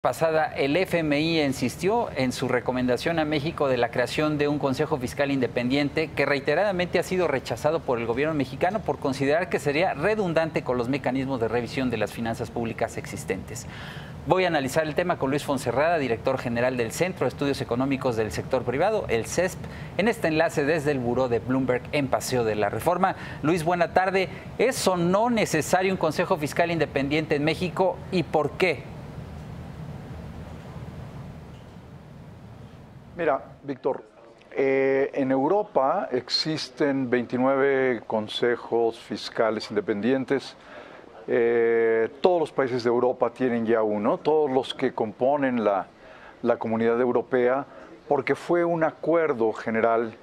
Pasada, el FMI insistió en su recomendación a México de la creación de un Consejo Fiscal Independiente que reiteradamente ha sido rechazado por el gobierno mexicano por considerar que sería redundante con los mecanismos de revisión de las finanzas públicas existentes. Voy a analizar el tema con Luis Fonserrada, director general del Centro de Estudios Económicos del Sector Privado, el CESP, en este enlace desde el buró de Bloomberg en Paseo de la Reforma. Luis, buena tarde. ¿Es o no necesario un Consejo Fiscal Independiente en México y por qué? Mira, Víctor, en Europa existen 29 consejos fiscales independientes. Todos los países de Europa tienen ya uno, todos los que componen la comunidad europea, porque fue un acuerdo general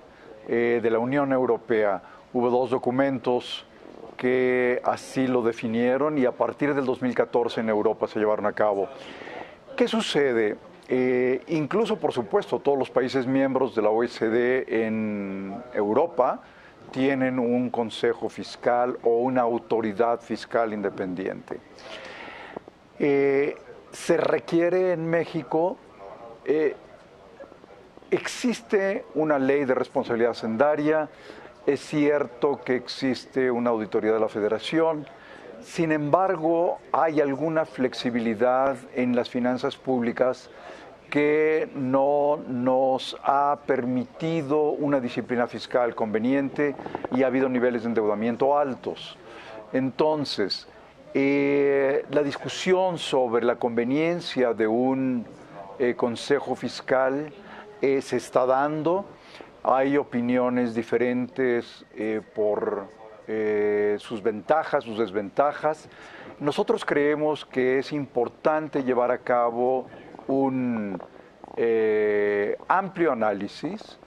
de la Unión Europea. Hubo dos documentos que así lo definieron y a partir del 2014 en Europa se llevaron a cabo. ¿Qué sucede? Incluso, por supuesto, todos los países miembros de la OECD en Europa tienen un consejo fiscal o una autoridad fiscal independiente. Se requiere en México, existe una ley de responsabilidad hacendaria, es cierto que existe una auditoría de la Federación. Sin embargo, hay alguna flexibilidad en las finanzas públicas que no nos ha permitido una disciplina fiscal conveniente y ha habido niveles de endeudamiento altos. Entonces, la discusión sobre la conveniencia de un consejo fiscal se está dando. Hay opiniones diferentes por sus ventajas, sus desventajas. Nosotros creemos que es importante llevar a cabo un amplio análisis,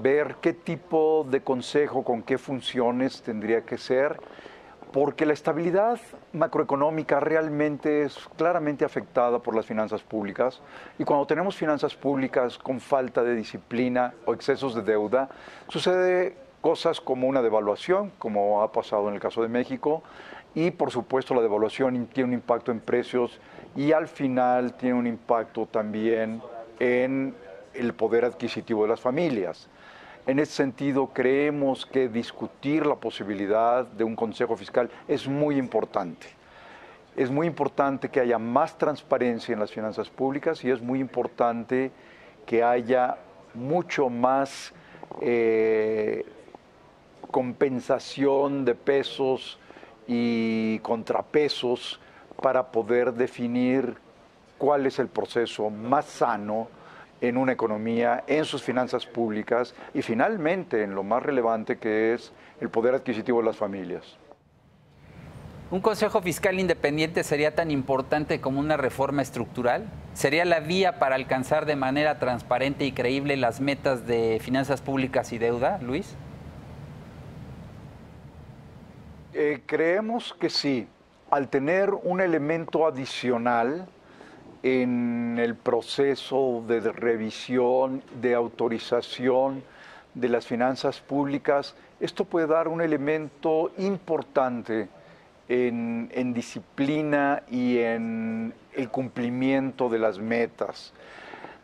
ver qué tipo de consejo, con qué funciones tendría que ser, porque la estabilidad macroeconómica realmente es claramente afectada por las finanzas públicas, y cuando tenemos finanzas públicas con falta de disciplina o excesos de deuda, sucede cosas como una devaluación, como ha pasado en el caso de México, y por supuesto la devaluación tiene un impacto en precios y al final tiene un impacto también en el poder adquisitivo de las familias. En ese sentido, creemos que discutir la posibilidad de un consejo fiscal es muy importante. Es muy importante que haya más transparencia en las finanzas públicas y es muy importante que haya mucho más compensación de pesos y contrapesos para poder definir cuál es el proceso más sano en una economía, en sus finanzas públicas y finalmente en lo más relevante que es el poder adquisitivo de las familias. ¿Un Consejo Fiscal Independiente sería tan importante como una reforma estructural? ¿Sería la vía para alcanzar de manera transparente y creíble las metas de finanzas públicas y deuda, Luis? Creemos que sí. Al tener un elemento adicional en el proceso de revisión, de autorización de las finanzas públicas, esto puede dar un elemento importante en disciplina y en el cumplimiento de las metas.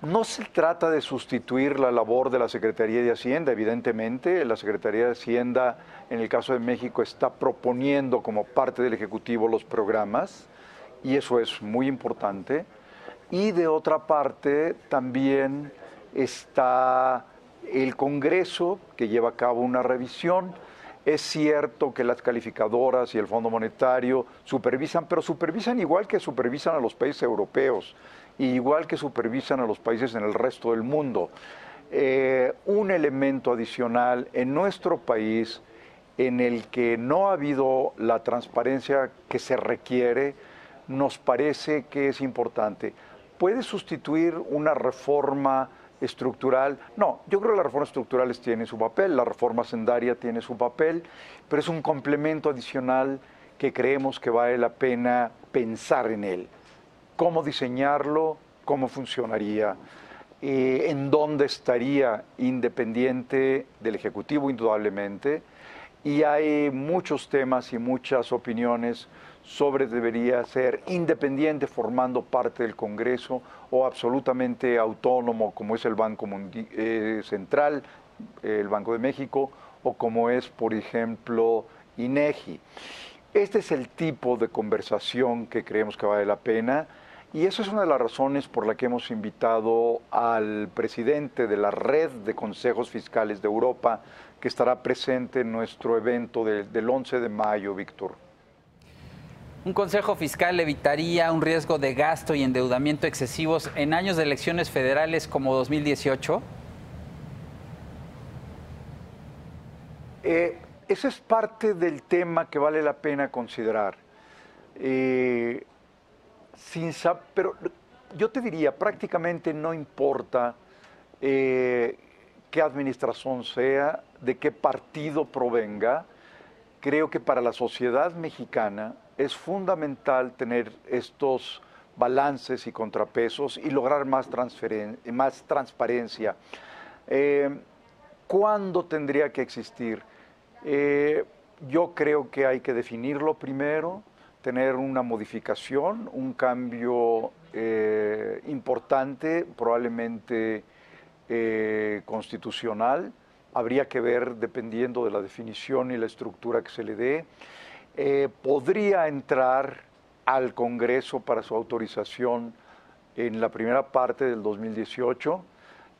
No se trata de sustituir la labor de la Secretaría de Hacienda, evidentemente. La Secretaría de Hacienda, en el caso de México, está proponiendo como parte del Ejecutivo los programas, y eso es muy importante. Y de otra parte, también está el Congreso, que lleva a cabo una revisión. Es cierto que las calificadoras y el Fondo Monetario supervisan, pero supervisan igual que supervisan a los países europeos, y igual que supervisan a los países en el resto del mundo. Un elemento adicional en nuestro país en el que no ha habido la transparencia que se requiere, nos parece que es importante. ¿Puede sustituir una reforma estructural? No, yo creo que las reformas estructurales tienen su papel, la reforma hacendaria tiene su papel, pero es un complemento adicional que creemos que vale la pena pensar en él. ¿Cómo diseñarlo? ¿Cómo funcionaría? ¿En dónde estaría independiente del Ejecutivo, indudablemente? Y hay muchos temas y muchas opiniones sobre debería ser independiente formando parte del Congreso o absolutamente autónomo como es el Banco Central, el Banco de México, o como es, por ejemplo, INEGI. Este es el tipo de conversación que creemos que vale la pena y eso es una de las razones por la que hemos invitado al presidente de la Red de Consejos Fiscales de Europa, que estará presente en nuestro evento del 11 de mayo, Víctor. ¿Un consejo fiscal evitaría un riesgo de gasto y endeudamiento excesivos en años de elecciones federales como 2018? Ese es parte del tema que vale la pena considerar. Pero yo te diría, prácticamente no importa qué administración sea, de qué partido provenga, creo que para la sociedad mexicana es fundamental tener estos balances y contrapesos y lograr más transparencia. ¿Cuándo tendría que existir? Yo creo que hay que definirlo primero, tener una modificación, un cambio importante, probablemente constitucional. Habría que ver, dependiendo de la definición y la estructura que se le dé. Podría entrar al Congreso para su autorización en la primera parte del 2018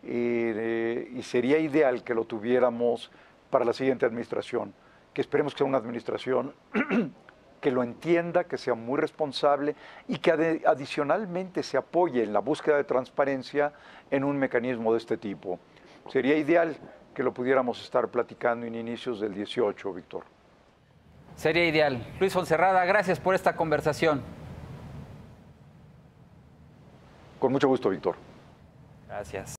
y sería ideal que lo tuviéramos para la siguiente administración, que esperemos que sea una administración que lo entienda, que sea muy responsable y que adicionalmente se apoye en la búsqueda de transparencia en un mecanismo de este tipo. Sería ideal que lo pudiéramos estar platicando en inicios del 18, Víctor. Sería ideal. Luis Fonserrada, gracias por esta conversación. Con mucho gusto, Víctor. Gracias.